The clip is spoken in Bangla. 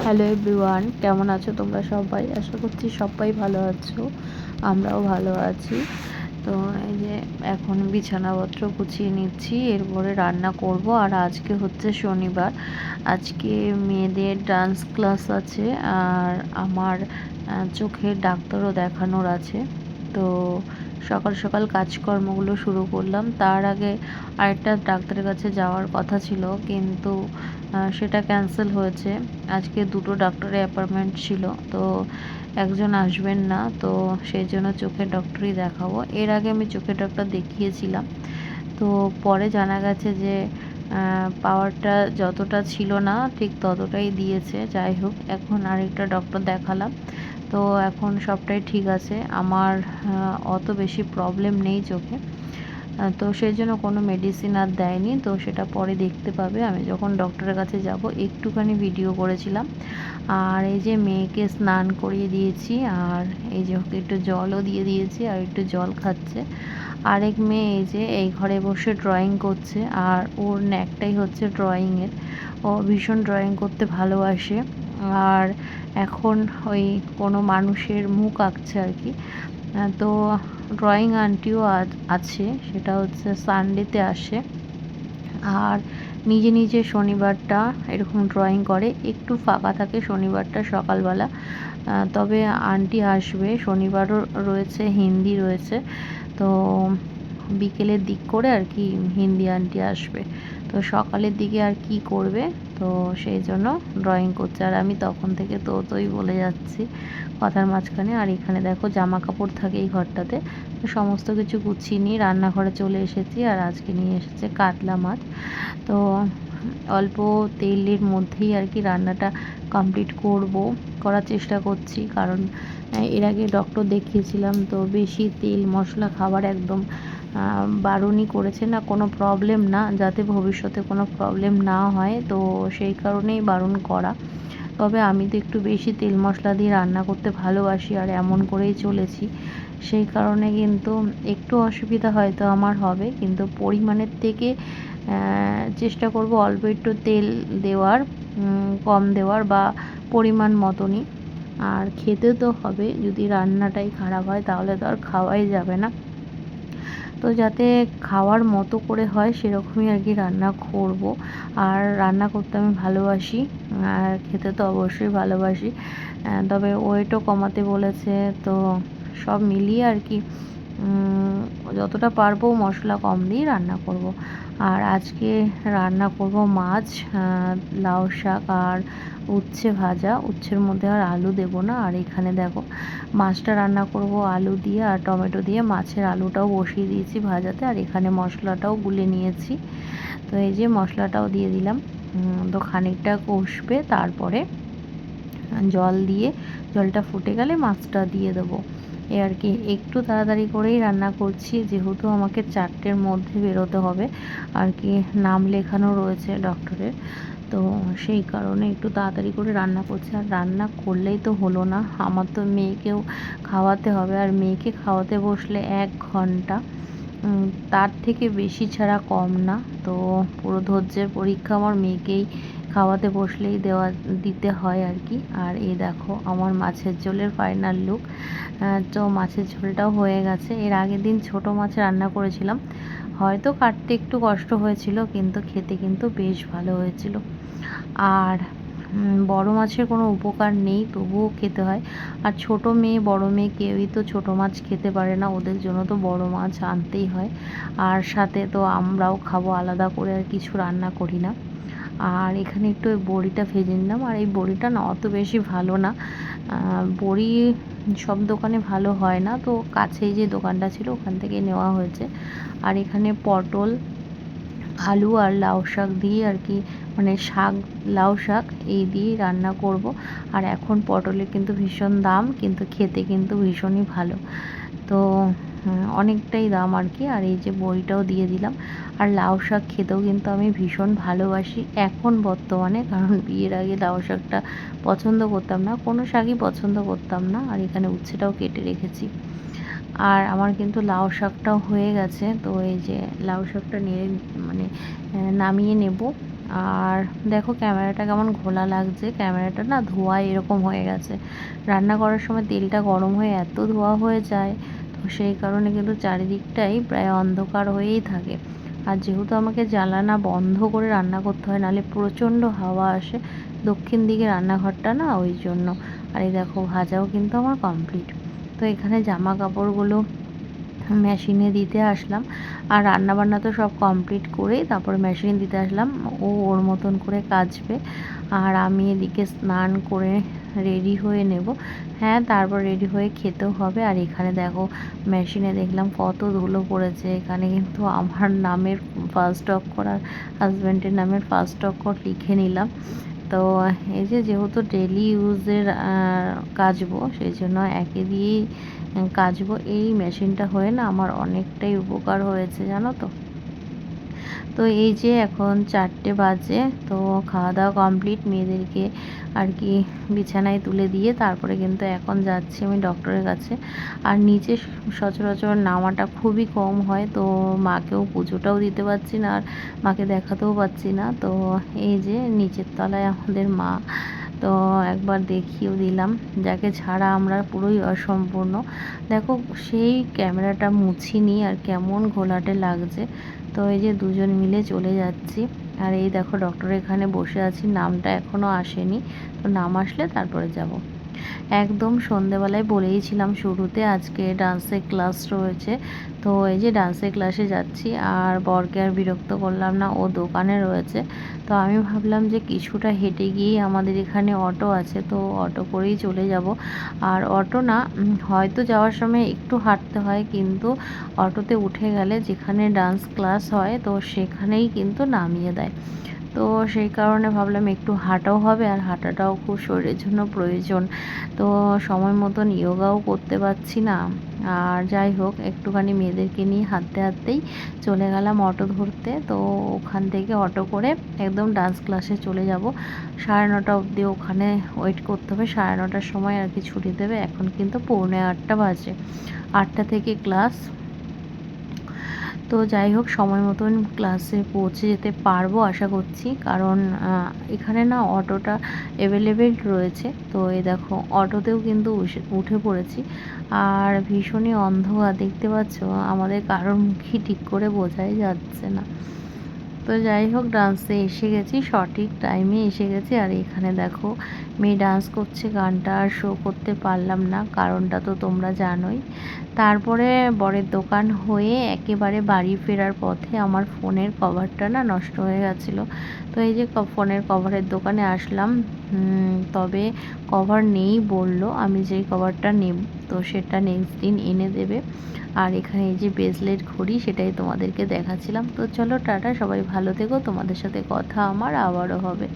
হ্যালো এভরিওয়ান, কেমন আছো তোমরা সবাই? আশা করছি সবাই ভালো আছো, আমরাও ভালো আছি। তো এই যে এখন বিছানাপত্র গুছিয়ে নিচ্ছি, এরপরে রান্না করব। আর আজকে হচ্ছে শনিবার, আজকে মেয়েদের ডান্স ক্লাস আছে আর আমার চোখের ডাক্তারও দেখানোর আছে। তো সকাল সকাল কাজকর্মগুলো শুরু করলাম। তার আগে আরেকটা ডাক্তারের কাছে যাওয়ার কথা ছিল, কিন্তু সেটা ক্যান্সেল হয়েছে। আজকে দুটো ডক্টরের অ্যাপয়েন্টমেন্ট ছিল, তো একজন আসবেন না, তো সেই জন্য চোখের ডক্টরই দেখাবো। এর আগে আমি চোখের ডক্টর দেখিয়েছিলাম, তো পরে জানা গেছে যে পাওয়ারটা যতটা ছিল না ঠিক ততটাই দিয়েছে। যাই হোক, এখন আরেকটা ডক্টর দেখালাম, তো এখন সবটাই ঠিক আছে। আমার অত বেশি প্রবলেম নেই চোখে, তো সেই জন্য কোনো মেডিসিন আর দেয়নি। তো সেটা পরে দেখতে পাবে আমি যখন ডক্টরের কাছে যাব। একটুখানি ভিডিও করেছিলাম। আর এই যে মেয়েকে স্নান করিয়ে দিয়েছি, আর এই যে ওকে একটু জলও দিয়ে দিয়েছি, আর একটু জল খাচ্ছে। আরেক মেয়ে এই যে এই ঘরে বসে ড্রয়িং করছে, আর ওর ন্যাকটাই হচ্ছে ড্রয়িংয়ের। ও ভীষণ ড্রয়িং করতে ভালোবাসে। আর এখন ওই কোনো মানুষের মুখ আঁকছে আর কি। তো ড্রয়িং আন্টিও আছে, সেটা হচ্ছে সানডেতে আসে। আর নিজে নিজে শনিবারটা এরকম ড্রয়িং করে, একটু ফাঁকা থাকে শনিবারটা সকালবেলা। তবে আন্টি আসবে, শনিবারও রয়েছে, হিন্দি রয়েছে। তো বিকেলের দিক করে আর কি হিন্দি আন্টি আসবে। তো সকালের দিকে আর কি করবে, তো সেই জন্য ড্রয়িং করছে। আর আমি তখন থেকে তোই বলে যাচ্ছি কথার মাঝখানে। আর এখানে দেখো জামা কাপড় থাকে এই ঘরটাতে, তো সমস্ত কিছু গুছিয়ে নিয়ে রান্নাঘরে চলে এসেছি। আর আজকে নিয়ে এসেছে কাতলা মাছ। তো অল্প তেলের মধ্যেই আর কি রান্নাটা কমপ্লিট করার চেষ্টা করছি, কারণ এর আগে ডক্টর দেখিয়েছিলাম, তো বেশি তেল মশলা খাবার একদম বারণই করেছে। না কোনো প্রবলেম না, যাতে ভবিষ্যতে কোনো প্রবলেম না হয়, তো সেই কারণেই বারণ করা। তবে আমি তো একটু বেশি তেল মশলা দিয়ে রান্না করতে ভালোবাসি, আর এমন করেই চলেছি। সেই কারণে কিন্তু একটু অসুবিধা হয়তো আমার হবে, কিন্তু পরিমাণের থেকে চেষ্টা করব অল্প একটু তেল দেওয়ার, কম দেওয়ার বা পরিমাণ মতনই। আর খেতে তো হবে, যদি রান্নাটাই খারাপ হয় তাহলে তো আর খাওয়াই যাবে না। তো যাতে খাওয়ার মতো করে হয় সেরকমই আর কি রান্না করব। আর রান্না করতে আমি ভালোবাসি, আর খেতে তো অবশ্যই ভালোবাসি। তবে ওয়েটও কমাতে বলেছে, তো সব মিলিয়ে আর কি যতটা পারবো মশলা কম দিয়ে রান্না করব। আর আজকে রান্না করব মাছ, লাউ শাক আর উচ্ছে ভাজা। উচ্ছের মধ্যে আর আলু দেব না। আর এখানে দেখো মাছটা রান্না করব আলু দিয়ে আর টমেটো দিয়ে। মাছের আলুটাও বসিয়ে দিয়েছি ভাজাতে, আর এখানে মশলাটাও গুলে নিয়েছি। তো এই যে মশলাটাও দিয়ে দিলাম। তো খানিকটা কষবে, তারপরে জল দিয়ে জলটা ফুটে গেলে মাছটা দিয়ে দেবো। এই আর কি, একটু তাড়াতাড়ি করেই রান্না করছি, যেহেতু আমাকে 4টের মধ্যে বেরোতে হবে আর কি, নাম লেখানো রয়েছে ডক্টরের। তো সেই কারণে একটু তাড়াতাড়ি করে রান্না করছি। আর রান্না করলেই তো হলো না, আমার তো মেয়েকেও খাওয়াতে হবে। আর মেয়েকে খাওয়াতে বসলে 1 ঘন্টা, তার থেকে বেশি ছাড়া কম না। তো পুরো ধৈর্যের পরীক্ষা আমার মেয়েকেই খাওয়াতে বসলেই দিতে হয় আর কি। আর এই দেখো আমার মাছের ঝোলের ফাইনাল লুক। তো মাছের ঝোলটাও হয়ে গেছে। এর আগের দিন ছোট মাছ রান্না করেছিলাম, হয়তো কাটতে একটু কষ্ট হয়েছিল, কিন্তু খেতে কিন্তু বেশ ভালো হয়েছিল। আর বড় মাছের কোনো উপকার নেই, তবুও খেতে হয়। আর ছোট মেয়ে বড় মেয়ে কেউই তো ছোট মাছ খেতে পারে না, ওদের জন্য তো বড় মাছ আনতেই হয়। আর সাথে তো আমরাও খাবো, আলাদা করে আর কিছু রান্না করি না। আর এখানে একটু ওই বড়িটা ভেজে নিলাম। আর এই বড়িটা না অত বেশি ভালো না, বড়ি সব দোকানে ভালো হয় না, তো কাছেই যে দোকানটা ছিল ওখান থেকে নেওয়া হয়েছে। আর এখানে পটল, আলু আর লাউ শাক দিয়ে আর কি, মানে শাক, লাউ শাক এই দিয়েই রান্না করব। আর এখন পটলের কিন্তু ভীষণ দাম, কিন্তু খেতে কিন্তু ভীষণই ভালো। তো অনেকটাই দাম আর কি। আর এই যে বড়িটাও দিয়ে দিলাম। আর লাউ শাক খেতেও কিন্তু আমি ভীষণ ভালোবাসি এখন বর্তমানে, কারণ বিয়ের আগে লাউ শাকটা পছন্দ করতাম না, কোনো শাকই পছন্দ করতাম না। আর এখানে উচ্ছেটাও কেটে রেখেছি। আর আমার কিন্তু লাউ শাকটাও হয়ে গেছে। তো এই যে লাউ শাকটা নিয়ে মানে নামিয়ে নেব। আর দেখো ক্যামেরাটা কেমন ঘোলা লাগছে, ক্যামেরাটা না ধোঁয়া এরকম হয়ে গেছে। রান্না করার সময় তেলটা গরম হয়ে এত ধোঁয়া হয়ে যায়, তো সেই কারণে কিন্তু চারিদিকটাই প্রায় অন্ধকার হয়েই থাকে। আর যেহেতু আমাকে জ্বালানা বন্ধ করে রান্না করতে হয়, নাহলে প্রচণ্ড হাওয়া আসে দক্ষিণ দিকে রান্নাঘরটা না, ওই জন্য। আর এই দেখো ভাজাও কিন্তু আমার কমপ্লিট। তো এখানে জামা কাপড়গুলো মেশিনে দিতে আসলাম, আর রান্নাবান্না তো সব কমপ্লিট করেই তারপর মেশিনে দিতে আসলাম। ও ওর মতন করে কাচবে, আর আমি এদিকে স্নান করে রেডি হয়ে নেব। হ্যাঁ, তারপর রেডি হয়ে খেতেও হবে। আর এখানে দেখো মেশিনে দেখলাম কত ধুলো পড়েছে। এখানে কিন্তু আমার নামের ফার্স্ট অক্ষর আর হাজব্যান্ডের নামের ফার্স্ট অক্ষর লিখে নিলাম। তো এই যে যেহেতু ডেলি ইউজের কাচবো, সেই জন্য একে দিয়েই কাচবো। এই মেশিনটা হয়ে না আমার অনেকটাই উপকার হয়েছে, জানো তো। তো এই যে এখন 4টে বাজে, তো খাওয়া দাওয়া কমপ্লিট, মেয়েদেরকে আর কি বিছানায় তুলে দিয়ে তারপরে কিন্তু এখন যাচ্ছি আমি ডক্টরের কাছে। আর নিচে সচরাচর নামাটা খুবই কম হয়, তো মাকেও পুজোটাও দিতে পারছি না, আর মাকে দেখাতেও পাচ্ছি না। তো এই যে নিচের তলায় আমাদের মা, তো একবার দেখিয়েও দিলাম, যাকে ছাড়া আমরা পুরোই অসম্পূর্ণ। দেখো সেই ক্যামেরাটা মুছিনি আর কেমন ঘোলাটে লাগছে। তো এই যে দুজন মিলে চলে যাচ্ছি। আর এই দেখো ডক্টর এখানে বসে আছি, নামটা এখনও আসেনি, তো নাম আসলে তারপরে যাব। একদম সন্ধেবেলায় বলেইছিলাম শুরুতে আজকে ডান্সের ক্লাস রয়েছে, তো এই যে ডান্সের ক্লাসে যাচ্ছি। আর বরকে আর বিরক্ত করলাম না, ও দোকানে রয়েছে। তো আমি ভাবলাম যে কিছুটা হেঁটে গিয়েই আমাদের এখানে অটো আছে, তো অটো করেই চলে যাব। আর অটো না, হয়তো যাওয়ার সময় একটু হাঁটতে হয়, কিন্তু অটোতে উঠে গেলে যেখানে ডান্স ক্লাস হয় তো সেখানেই কিন্তু নামিয়ে দেয়। তো সেই কারণে ভাবলাম একটু হাঁটাও হবে, আর হাঁটাটাও খুব শরীরের জন্য প্রয়োজন। তো সময় মতন যোগাও করতে পারছি না। আর যাই হোক, একটুখানি মেয়েদেরকে নিয়ে হাঁটতে হাঁটতেই চলে গেলাম অটো ধরতে। তো ওখান থেকে অটো করে একদম ডান্স ক্লাসে চলে যাব। 9:30 অবধি ওখানে ওয়েট করতে হবে, 9:30টার সময় আর কি ছুটি দেবে। এখন কিন্তু 7:45 বাজে, 8টা থেকে ক্লাস। তো যাই হোক, সময় মতন ক্লাসে পৌঁছে যেতে পারবো আশা করছি, কারণ এখানে না অটোটা অ্যাভেলেবেল রয়েছে। তো এই দেখো অটোতেও কিন্তু উঠে পড়েছি। আর ভীষণই অন্ধকার, দেখতে পাচ্ছ আমাদের কারোর মুখই ঠিক করে বোঝাই যাচ্ছে না। তো যাই হোক, ডান্সে এসে গেছি, সঠিক টাইমে এসে গেছি। আর এখানে দেখো মেয়ে ডান্স করছে, গানটা আর শো করতে পারলাম না, কারণটা তো তোমরা জানোই। তারপরে বরের দোকান হয়ে একেবারে বাড়ি ফেরার পথে আমার ফোনের কভারটা না নষ্ট হয়ে গেছিলো। তো এই যে ফোনের কভারের দোকানে আসলাম, তবে কভার নেই বললো। আমি যেই কভারটা নেব তো সেটা নেক্সট দিন এনে দেবে। আর এখানে এই যে ব্রেসলেট ঘড়ি, সেটাই তোমাদেরকে দেখাচ্ছিলাম। তো চলো টাটা, সবাই ভালো থেকো, তোমাদের সাথে কথা আমার আবারও হবে।